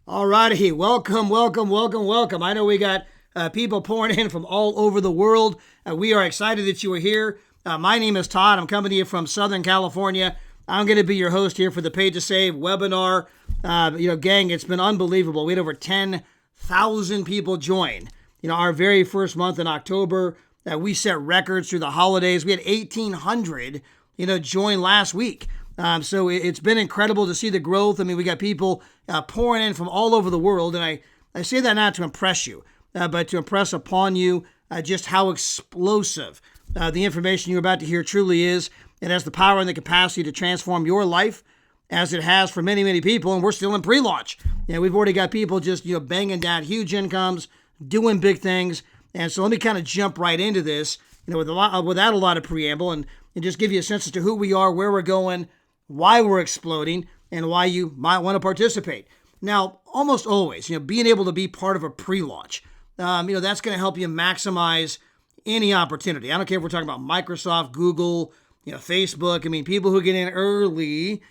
All righty. Welcome, welcome, welcome, welcome. I know we got people pouring in from all over the world. We are excited that you are here. My name is Todd. I'm coming to you from Southern California. I'm going to be your host here for the Paid2Save webinar. Gang, it's been unbelievable. We had over 10,000 people join. Our very first month in October. We set records through the holidays. We had 1,800, join last week. So it's been incredible to see the growth. I mean, we got people pouring in from all over the world. And I say that not to impress you, but to impress upon you just how explosive the information you're about to hear truly is. It has the power and the capacity to transform your life as it has for many, many people. And we're still in pre-launch. We've already got people just, banging down huge incomes, doing big things. And so let me kind of jump right into this, without a lot of preamble and just give you a sense as to who we are, where we're going, why we're exploding, and why you might want to participate. Now, almost always, being able to be part of a pre-launch, that's going to help you maximize any opportunity. I don't care if we're talking about Microsoft, Google, Facebook. I mean, people who get in early,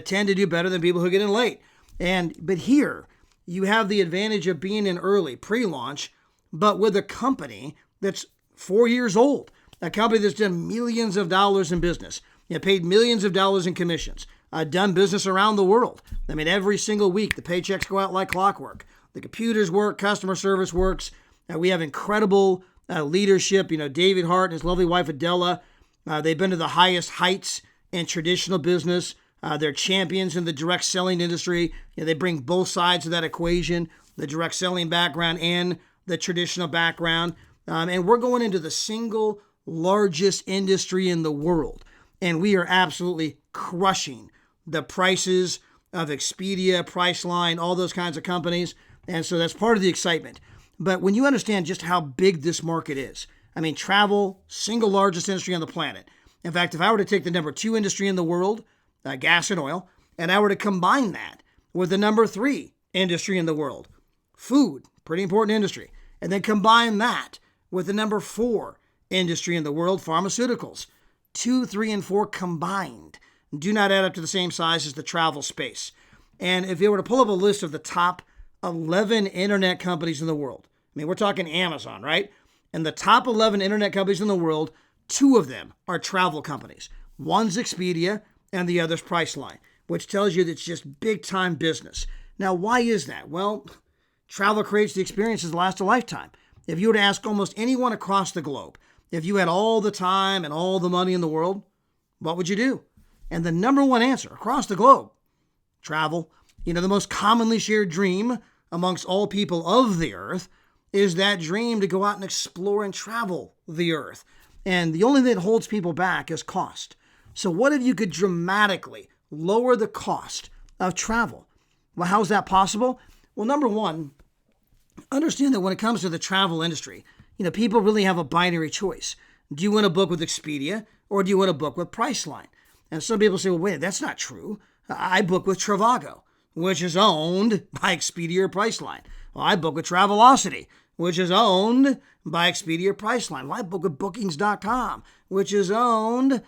tend to do better than people who get in late. But here, you have the advantage of being in early, pre-launch, but with a company that's 4 years old, a company that's done millions of dollars in business, paid millions of dollars in commissions, done business around the world. I mean, every single week, the paychecks go out like clockwork. The computers work, customer service works. We have incredible leadership. David Hart and his lovely wife, Adela, they've been to the highest heights in traditional business. They're champions in the direct selling industry. They bring both sides of that equation, the direct selling background and the traditional background. And we're going into the single largest industry in the world. And we are absolutely crushing the prices of Expedia, Priceline, all those kinds of companies. And so that's part of the excitement. But when you understand just how big this market is, I mean, travel, single largest industry on the planet. In fact, if I were to take the number 2 industry in the world, gas and oil, and I were to combine that with the number 3 industry in the world, food, pretty important industry, and then combine that with the number 4 industry in the world, pharmaceuticals, 2, 3, and 4 combined do not add up to the same size as the travel space. And if you were to pull up a list of the top 11 internet companies in the world, I mean, we're talking Amazon, right? And the top 11 internet companies in the world, 2 of them are travel companies. One's Expedia and the other's Priceline, which tells you that it's just big time business. Now, why is that? Well, travel creates the experiences that last a lifetime. If you were to ask almost anyone across the globe, if you had all the time and all the money in the world, what would you do? And the number one answer across the globe, travel. The most commonly shared dream amongst all people of the earth is that dream to go out and explore and travel the earth. And the only thing that holds people back is cost. So what if you could dramatically lower the cost of travel? Well, how's that possible? Well, number one, understand that when it comes to the travel industry, people really have a binary choice. Do you want to book with Expedia or do you want to book with Priceline? And some people say, well, wait, that's not true. I book with Trivago, which is owned by Expedia or Priceline. Well, I book with Travelocity, which is owned by Expedia or Priceline. Well, I book with Bookings.com, which is owned.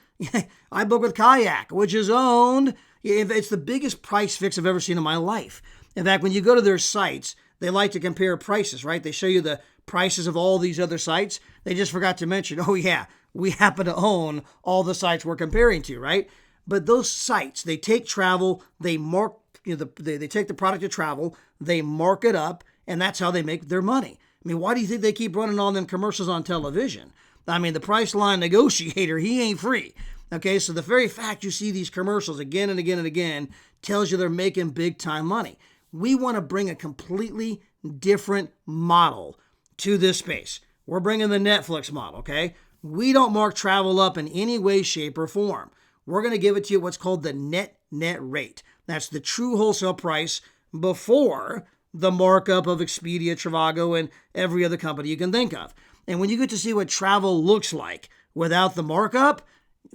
I book with Kayak, which is owned. It's the biggest price fix I've ever seen in my life. In fact, when you go to their sites, they like to compare prices, right? They show you the prices of all these other sites. They just forgot to mention, oh yeah, we happen to own all the sites we're comparing to, right? But those sites, they take travel, they mark, they take the product of travel, they mark it up, and that's how they make their money. I mean, why do you think they keep running all them commercials on television? I mean, the Priceline negotiator, he ain't free. Okay, so the very fact you see these commercials again and again and again tells you they're making big time money. We want to bring a completely different model to this space. We're bringing the Netflix model, okay? We don't mark travel up in any way, shape, or form. We're going to give it to you what's called the net rate. That's the true wholesale price before the markup of Expedia, Trivago, and every other company you can think of. And when you get to see what travel looks like without the markup,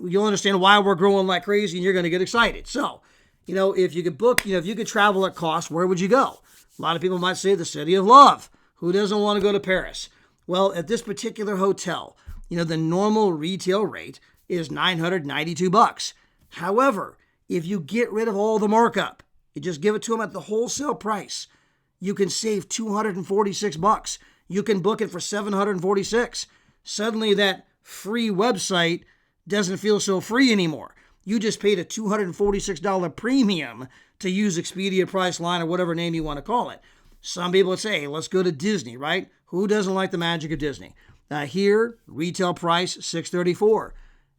you'll understand why we're growing like crazy and you're going to get excited. So, if you could book, if you could travel at cost, where would you go? A lot of people might say the city of love. Who doesn't want to go to Paris? Well, at this particular hotel, the normal retail rate is $992. However, if you get rid of all the markup, you just give it to them at the wholesale price, you can save $246. You can book it for $746. Suddenly that free website doesn't feel so free anymore. You just paid a $246 premium to use Expedia, Priceline, or whatever name you want to call it. Some people would say, hey, let's go to Disney, right? Who doesn't like the magic of Disney? Here, retail price, $634.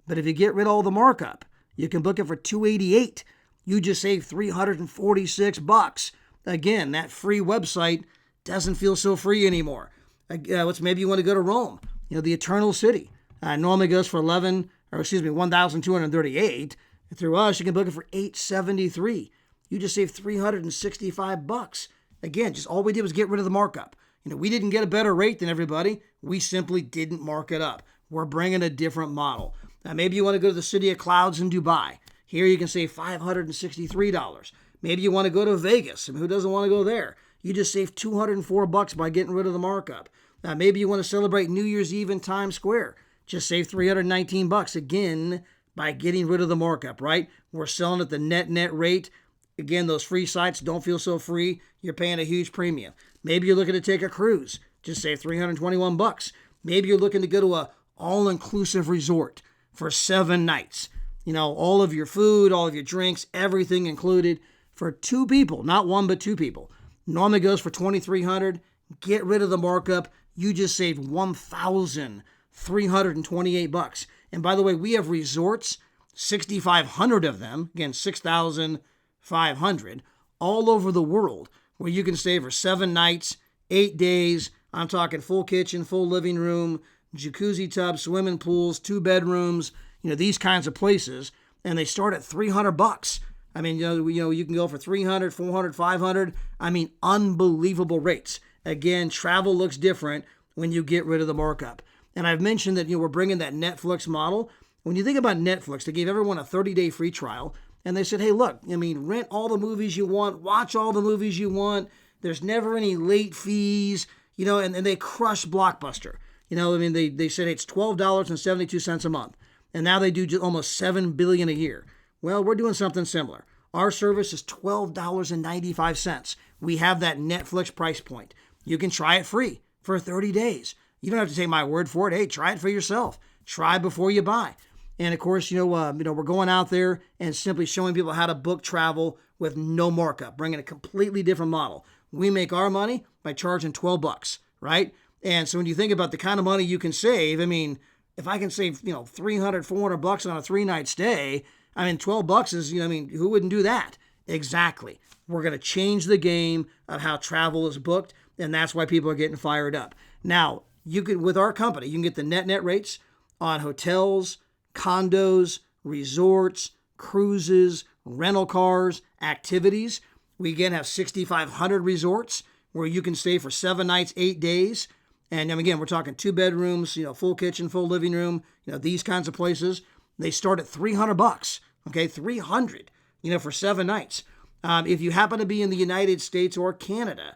But if you get rid of all the markup, you can book it for $288. You just save $346. Again, that free website doesn't feel so free anymore. Maybe you want to go to Rome, the Eternal City. Normally goes for $1,238. Through us, you can book it for $873. You just save $365. Again, just all we did was get rid of the markup. We didn't get a better rate than everybody. We simply didn't mark it up. We're bringing a different model. Now, maybe you want to go to the City of Clouds in Dubai. Here you can save $563. Maybe you want to go to Vegas. Who doesn't want to go there? You just save $204 by getting rid of the markup. Now, maybe you want to celebrate New Year's Eve in Times Square. Just save $319 again by getting rid of the markup, right? We're selling at the net rate. Again, those free sites don't feel so free. You're paying a huge premium. Maybe you're looking to take a cruise. Just save $321. Maybe you're looking to go to a all-inclusive resort for 7 nights. All of your food, all of your drinks, everything included for 2 people, not 1, but 2 people. Normally goes for $2,300. Get rid of the markup. You just save $1,328. And by the way, we have resorts, 6,500 of them, again, 6,500, all over the world, where you can stay for 7 nights, 8 days. I'm talking full kitchen, full living room, jacuzzi tub, swimming pools, 2 bedrooms, these kinds of places. And they start at $300. You can go for $300, $400, $500. Unbelievable rates. Again, travel looks different when you get rid of the markup. And I've mentioned that, we're bringing that Netflix model. When you think about Netflix, they gave everyone a 30-day free trial. And they said, hey, look, rent all the movies you want, watch all the movies you want. There's never any late fees, and they crushed Blockbuster. They said it's $12.72 a month. And now they do just almost $7 billion a year. Well, we're doing something similar. Our service is $12.95. We have that Netflix price point. You can try it free for 30 days. You don't have to take my word for it. Hey, try it for yourself. Try before you buy. And of course, we're going out there and simply showing people how to book travel with no markup, bringing a completely different model. We make our money by charging $12, right? And so when you think about the kind of money you can save, if I can save, $300, $400 on a 3-night stay, $12 is, who wouldn't do that? Exactly. We're going to change the game of how travel is booked, and that's why people are getting fired up. Now, with our company, you can get the net rates on hotels, condos, resorts, cruises, rental cars, activities. We again have 6,500 resorts where you can stay for 7 nights, 8 days. And again, we're talking 2 bedrooms, full kitchen, full living room, these kinds of places. They start at $300, okay, $300, for 7 nights. If you happen to be in the United States or Canada,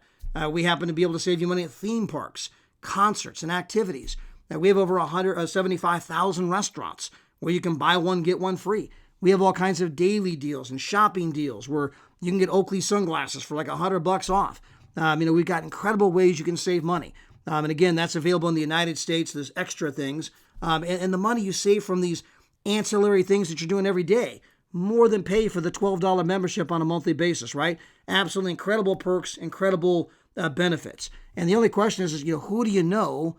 we happen to be able to save you money at theme parks, concerts, and activities. We have over 75,000 restaurants where you can buy one, get one free. We have all kinds of daily deals and shopping deals where you can get Oakley sunglasses for like $100 off. We've got incredible ways you can save money. And again, that's available in the United States. There's extra things. And the money you save from these ancillary things that you're doing every day more than pay for the $12 membership on a monthly basis, right? Absolutely incredible perks, incredible benefits. And the only question is, who do you know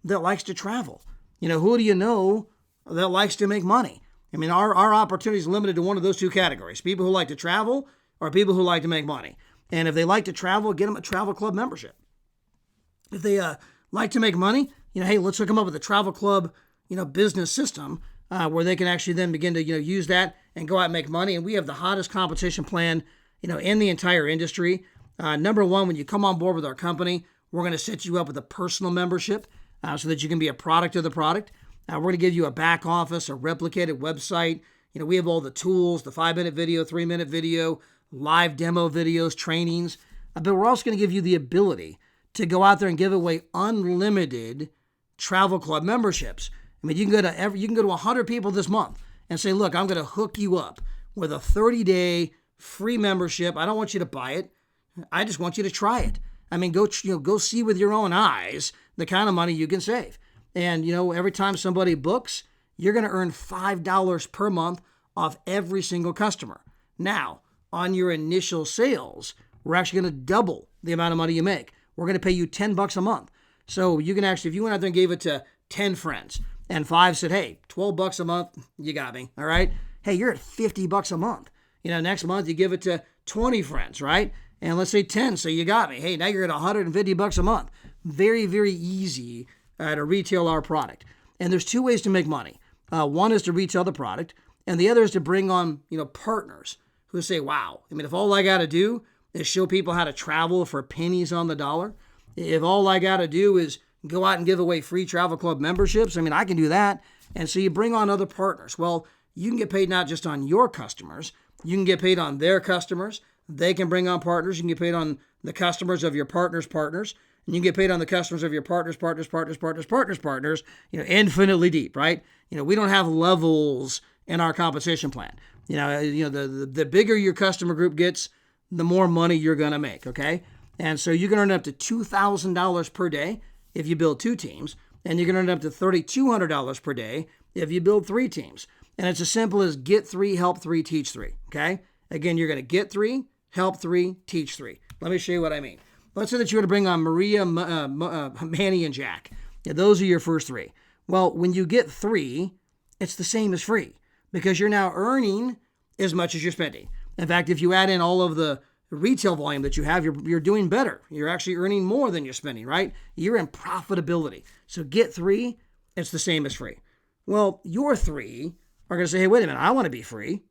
that likes to travel? Who do you know that likes to make money? Our opportunity is limited to one of those 2 categories: people who like to travel or people who like to make money. And if they like to travel, get them a travel club membership. If they like to make money, hey, let's hook them up with a travel club, business system where they can actually then begin to, use that and go out and make money. And we have the hottest compensation plan, in the entire industry. Number one, when you come on board with our company, we're going to set you up with a personal membership so that you can be a product of the product. We're going to give you a back office, a replicated website. We have all the tools, the 5-minute video, 3-minute video, live demo videos, trainings. But we're also going to give you the ability to go out there and give away unlimited travel club memberships. You can go to 100 people this month and say, look, I'm going to hook you up with a 30-day free membership. I don't want you to buy it. I just want you to try it. I mean, go see with your own eyes the kind of money you can save. And, every time somebody books, you're going to earn $5 per month off every single customer. Now, on your initial sales, we're actually going to double the amount of money you make. We're going to pay you $10 a month. So you can actually, if you went out there and gave it to 10 friends and 5 said, hey, $12 a month, you got me, all right? Hey, you're at $50 a month. Next month you give it to 20 friends, right? And let's say 10, so you got me. Hey, now you're at $150 a month. Very, very easy to retail our product. And there's two ways to make money. One is to retail the product, and the other is to bring on, partners who say, wow, if all I got to do is show people how to travel for pennies on the dollar, if all I got to do is go out and give away free travel club memberships, I can do that. And so you bring on other partners. Well, you can get paid not just on your customers, you can get paid on their customers. They can bring on partners. You can get paid on the customers of your partners' partners. And you can get paid on the customers of your partners, infinitely deep, right? We don't have levels in our compensation plan. The bigger your customer group gets, the more money you're going to make, okay? And so you can earn up to $2,000 per day if you build 2 teams, and you can earn up to $3,200 per day if you build 3 teams. And it's as simple as get 3, help 3, teach 3, okay? Again, you're going to get 3, help 3, teach 3. Let me show you what I mean. Let's say that you're going to bring on Maria, Manny, and Jack. Those are your first 3. Well, when you get 3, it's the same as free because you're now earning as much as you're spending. In fact, if you add in all of the retail volume that you have, you're doing better. You're actually earning more than you're spending, right? You're in profitability. So get 3, it's the same as free. Well, your 3 are going to say, hey, wait a minute, I want to be free.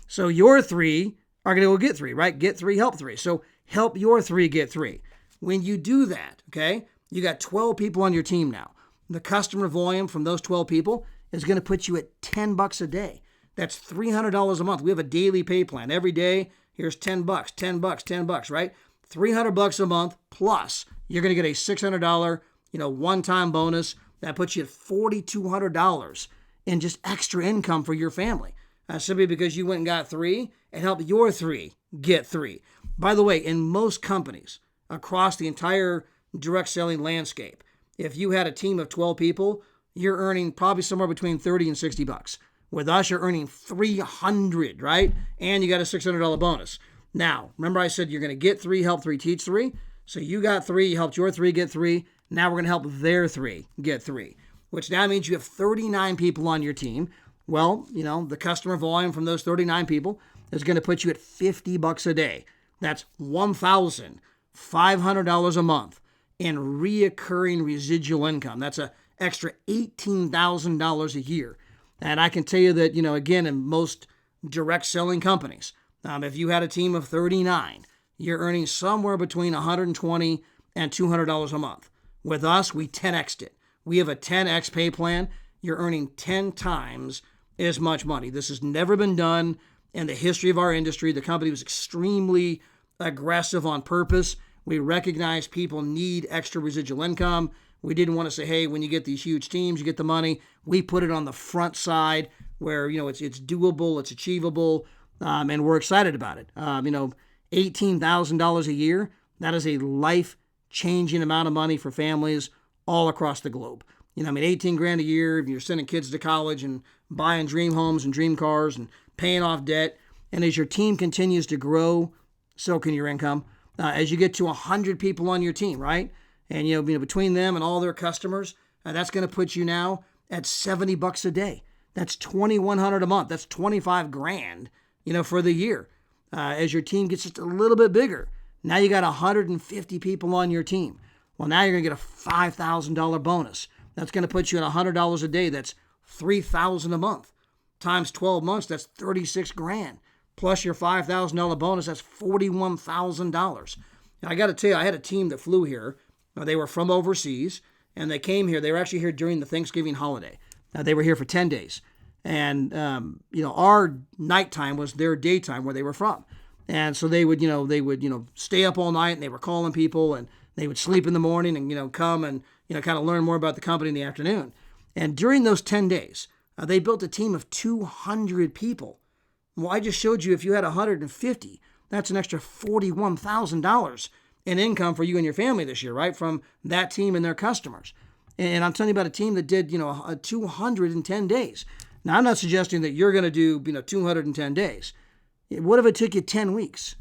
So your 3 are going to go get 3, right? Get 3, help 3. So help your 3 get 3. When you do that, okay, you got 12 people on your team now. The customer volume from those 12 people is going to put you at $10 a day. That's $300 a month. We have a daily pay plan. Every day, here's $10, $10, right? $300 a month plus you're going to get a $600, one-time bonus. That puts you at $4,200 in just extra income for your family. Simply because you went and got 3 and helped your 3 get 3. By the way, in most companies across the entire direct selling landscape, if you had a team of 12 people, you're earning probably somewhere between $30 and $60. With us, you're earning $300, right? And you got a $600 bonus. Now, remember I said you're going to get 3, help 3, teach 3. So you got 3, you helped your 3 get 3. Now we're going to help their 3 get 3, which now means you have 39 people on your team. Well, the customer volume from those 39 people is going to put you at $50 a day. That's $1,500 a month in reoccurring residual income. That's an extra $18,000 a year. And I can tell you that, again, in most direct selling companies, if you had a team of 39, you're earning somewhere between $120 and $200 a month. With us, we 10x'd it. We have a 10x pay plan. You're earning 10 times as much money. This has never been done in the history of our industry. The company was extremely aggressive on purpose. We recognize people need extra residual income. We didn't want to say, hey, when you get these huge teams, you get the money. We put it on the front side where, it's doable, it's achievable, and we're excited about it. $18,000 a year, that is a life-changing amount of money for families all across the globe. 18 grand a year, you're sending kids to college and buying dream homes and dream cars and paying off debt. And as your team continues to grow, so can your income. As you get to 100 people on your team, right? And, between them and all their customers, that's going to put you now at $70 a day. That's $2,100 a month. That's 25 grand, for the year. As your team gets just a little bit bigger, now you got 150 people on your team. Well, now you're going to get a $5,000 bonus. That's going to put you at $100 a day. That's $3,000 a month. Times 12 months, that's 36 grand. Plus your $5,000 bonus, that's $41,000. Now, I got to tell you, I had a team that flew here. They were from overseas, and they came here. They were actually here during the Thanksgiving holiday. They were here for 10 days. And, our nighttime was their daytime where they were from. And so they would stay up all night, and they were calling people, and they would sleep in the morning and, come and, kind of learn more about the company in the afternoon. And during those 10 days, they built a team of 200 people. Well, I just showed you if you had 150, that's an extra $41,000 in income for you and your family this year, right? From that team and their customers. And I'm telling you about a team that did, 210 days. Now, I'm not suggesting that you're going to do, 210 days. What if it took you 10 weeks?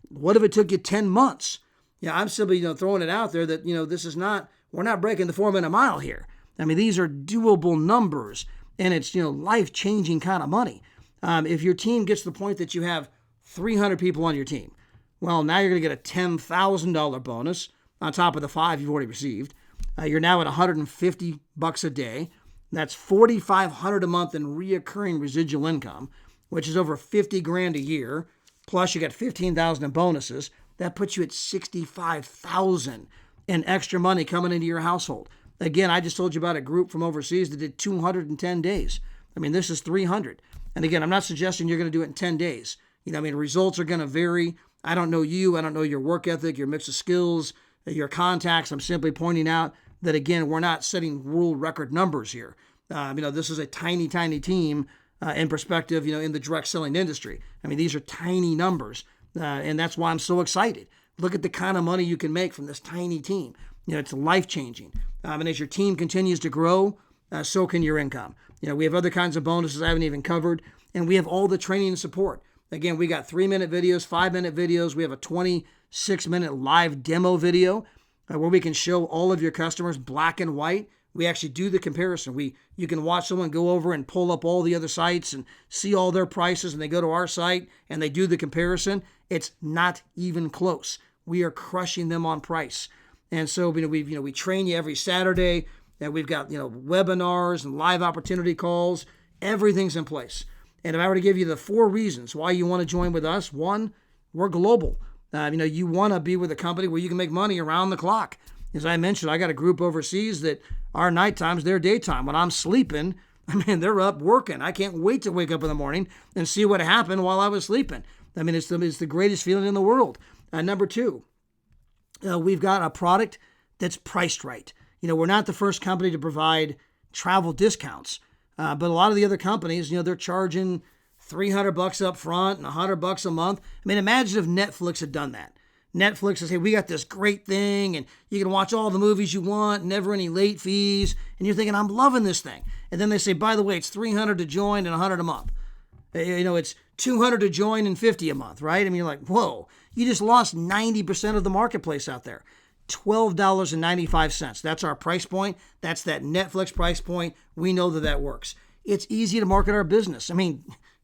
What if it took you 10 months? Yeah, I'm simply, throwing it out there that, this is not, we're not breaking the 4-minute mile here. I mean, these are doable numbers, and it's, life-changing kind of money. If your team gets to the point that you have 300 people on your team, well, now you're going to get a $10,000 bonus on top of the 5 you've already received. You're now at $150 a day. That's $4,500 a month in reoccurring residual income, which is over $50,000 a year. Plus, you got $15,000 in bonuses. That puts you at $65,000 in extra money coming into your household. Again, I just told you about a group from overseas that did 210 days. I mean, this is 300. And again, I'm not suggesting you're going to do it in 10 days. Results are going to vary. I don't know you. I don't know your work ethic, your mix of skills, your contacts. I'm simply pointing out that, again, we're not setting world record numbers here. This is a tiny, tiny team in perspective, in the direct selling industry. I mean, these are tiny numbers, and that's why I'm so excited. Look at the kind of money you can make from this tiny team. It's life-changing. And as your team continues to grow, so can your income. We have other kinds of bonuses I haven't even covered, and we have all the training and support. Again, we got 3-minute videos, 5-minute videos. We have a 26-minute live demo video where we can show all of your customers black and white. We actually do the comparison. You can watch someone go over and pull up all the other sites and see all their prices, and they go to our site and they do the comparison. It's not even close. We are crushing them on price. And so we train you every Saturday, and we've got webinars and live opportunity calls. Everything's in place. And if I were to give you the 4 reasons why you want to join with us, 1, we're global. You want to be with a company where you can make money around the clock. As I mentioned, I got a group overseas that our nighttime's their daytime. When I'm sleeping, they're up working. I can't wait to wake up in the morning and see what happened while I was sleeping. It's the greatest feeling in the world. Number 2, we've got a product that's priced right. We're not the first company to provide travel discounts, but a lot of the other companies, they're charging $300 up front and $100 a month. Imagine if Netflix had done that. Netflix says, hey, we got this great thing, and you can watch all the movies you want, never any late fees. And you're thinking, I'm loving this thing. And then they say, by the way, it's $300 to join and $100 a month. It's $200 to join and $50 a month, right? You're like, whoa, you just lost 90% of the marketplace out there. $12.95. That's our price point. That's that Netflix price point. We know that works. It's easy to market our business.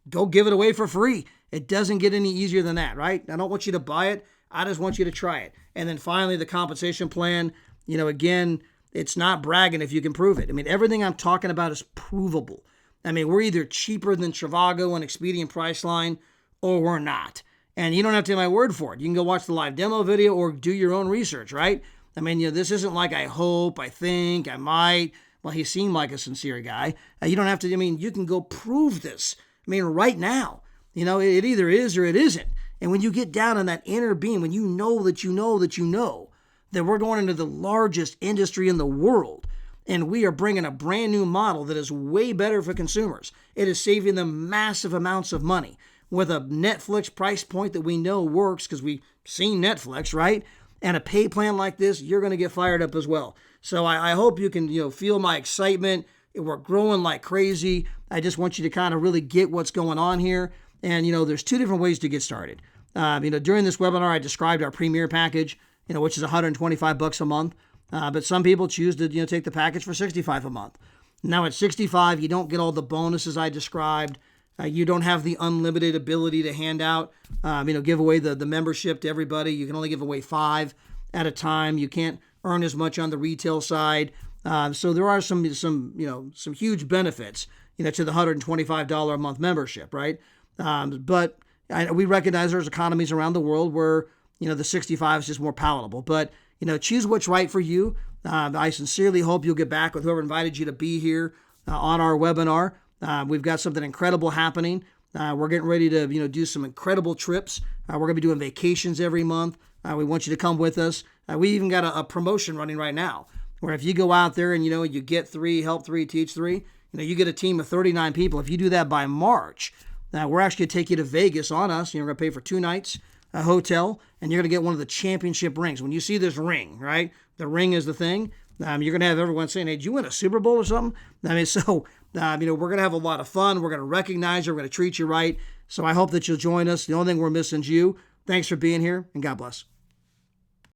Go give it away for free. It doesn't get any easier than that, right? I don't want you to buy it. I just want you to try it. And then finally, the compensation plan. Again, it's not bragging if you can prove it. Everything I'm talking about is provable. We're either cheaper than Trivago and Expedia Priceline, or we're not. And you don't have to take my word for it. You can go watch the live demo video or do your own research, right? This isn't like I hope, I think, I might. Well, he seemed like a sincere guy. You don't have to, you can go prove this. Right now. It either is or it isn't. And when you get down on that inner beam, when you know that we're going into the largest industry in the world, and we are bringing a brand new model that is way better for consumers. It is saving them massive amounts of money with a Netflix price point that we know works because we've seen Netflix, right? And a pay plan like this, you're going to get fired up as well. So I hope you can, feel my excitement. We're growing like crazy. I just want you to kind of really get what's going on here. And, there's 2 different ways to get started. During this webinar, I described our premier package, which is $125 a month. But some people choose to, take the package for $65 a month. Now at $65, you don't get all the bonuses I described. You don't have the unlimited ability to hand out, give away the membership to everybody. You can only give away 5 at a time. You can't earn as much on the retail side. So there are some huge benefits, to the $125 a month membership, right? But we recognize there's economies around the world where, the 65 is just more palatable. But, choose what's right for you. I sincerely hope you'll get back with whoever invited you to be here on our webinar. We've got something incredible happening. We're getting ready to, do some incredible trips. We're going to be doing vacations every month. We want you to come with us. We even got a promotion running right now where if you go out there and, you get 3, help 3, teach 3, you get a team of 39 people. If you do that by March, we're actually going to take you to Vegas on us. We're going to pay for 2 nights. hotel, and you're going to get one of the championship rings. When you see this ring, right? The ring is the thing. You're going to have everyone saying, hey, did you win a Super Bowl or something? I mean, so, we're going to have a lot of fun. We're going to recognize you. We're going to treat you right. So I hope that you'll join us. The only thing we're missing is you. Thanks for being here, and God bless.